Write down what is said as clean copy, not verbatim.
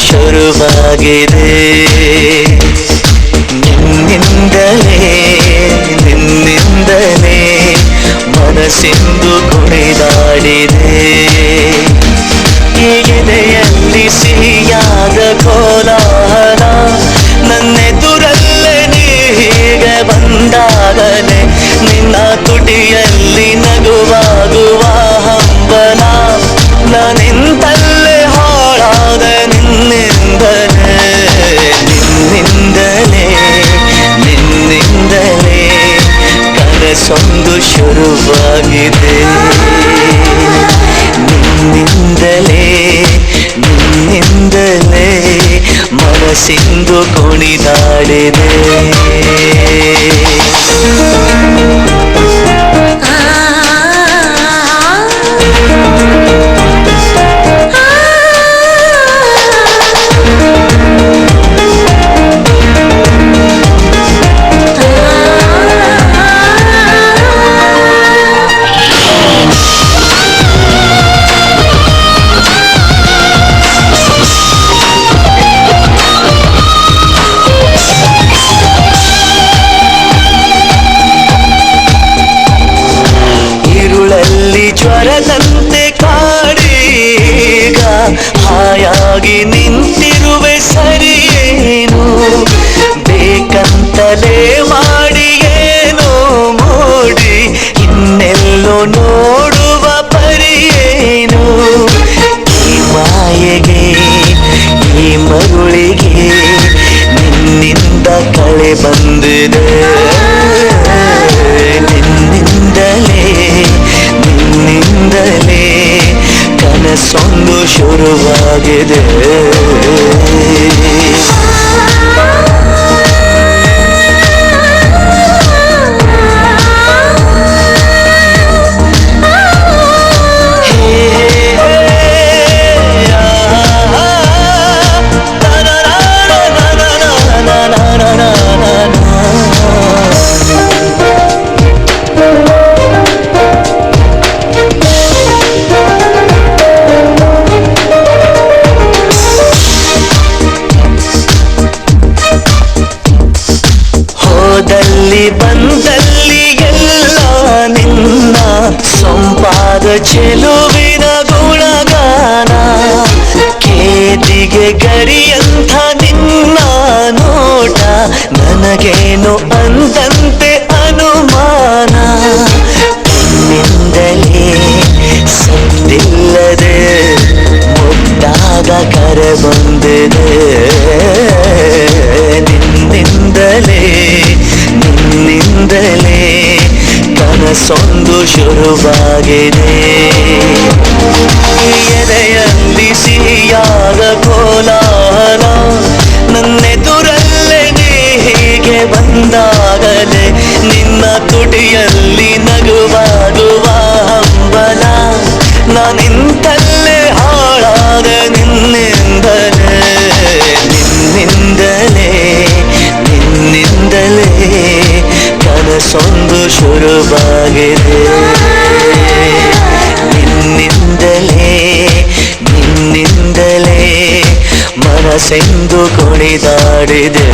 ಶುರುವಾಗಿದೆ. ನಿನ್ನಿಂದಲೇ ಮನಸ್ಸೆಂದು ಕುಣಿದಾಡಿದೆ. ಎದೆಯಲ್ಲಿ ಸಿಹಿಯಾದ ಕೋಲಾಹಲ, ನನ್ನೆದುರಲ್ಲೇ ನೀ ಹೀಗೆ ಬಂದಾಗಲೇ ನಿನ್ನ ತುಟಿಯಲ್ಲಿ ನಗುವಾಗುವ ಹಂಬಲ. ನಾನಿಂತಲ್ಲೇ ಹಾಳಾದ ನಿನ್ನಿಂದಲೇ ಕನಸೊಂದು ಶುರುವಾಗಿದೆ. ನಿನ್ನಿಂದಲೇ ಮನಸ್ಸಿಂದು ಕುಣಿದಾಡಿದೆ. ಜ್ವರದಂತೆ ಕಾಡೀಗ ಹಾಯಾಗಿ ನಿಂತಿರುವೆ ಸರಿಯೇನು, ಬೇಕಂತಲೇ ಮಾಡಿ ಏನೋ ಮೋಡಿ ಇನ್ನೆಲ್ಲೋ ನೋಡುವ ಪರಿಯೇನು. ಈ ಮಾಯೆಗೆ ಈ ಮರುಳಿಗೆ ನಿನ್ನಿಂದ ಕಳೆ ಬಂದಿದೆ. ನಿನ್ನಿಂದಲೇ ಕನಸೊಂದು ಶುರುವಾಗಿದೆ. ಬಂದಲ್ಲಿ ಎಲ್ಲ ನಿನ್ನ ಸೊಂಪಾದ ಚೆಲುವಿನ ಗುಣಗಾನ, ಕೇದಿಗೆ ಗರಿಯಂಥ ನಿನ್ನ ನೋಟ ನನಗೇನು ಅಂದಂತೆ ಅನುಮಾನ. ನಿನ್ನಿಂದಲೇ ಸದ್ದಿಲ್ಲದೆ ಮುದ್ದಾದ ಕರೆ ಬಂದಿದೆ. ನಿನ್ನಿಂದಲೇ ಕನಸೊಂದು ಶುರುವಾಗಿದೆ. ಎದೆಯಲ್ಲಿ ಸಿಹಿಯಾದ ಕೋಲಾಹಲ, ನನ್ನೆದುರಲ್ಲೇ ನೀ ಹೀಗೆ ಬಂದಾಗಲೇ ನಿನ್ನ ತುಟಿಯಲ್ಲಿ ನಗುವಾಗುವ ಹಂಬಲ. ನಾನಿಂತಲ್ಲೇ ಹಾಳಾದ ನಿನ್ನಿಂದಲೇ ಕನಸೊಂದು ಶುರುವಾಗಿದೆ. ನಿನ್ನಿಂದಲೇ ಮನಸ್ಸೆಂದು ಕುಣಿದಾಡಿದೆ.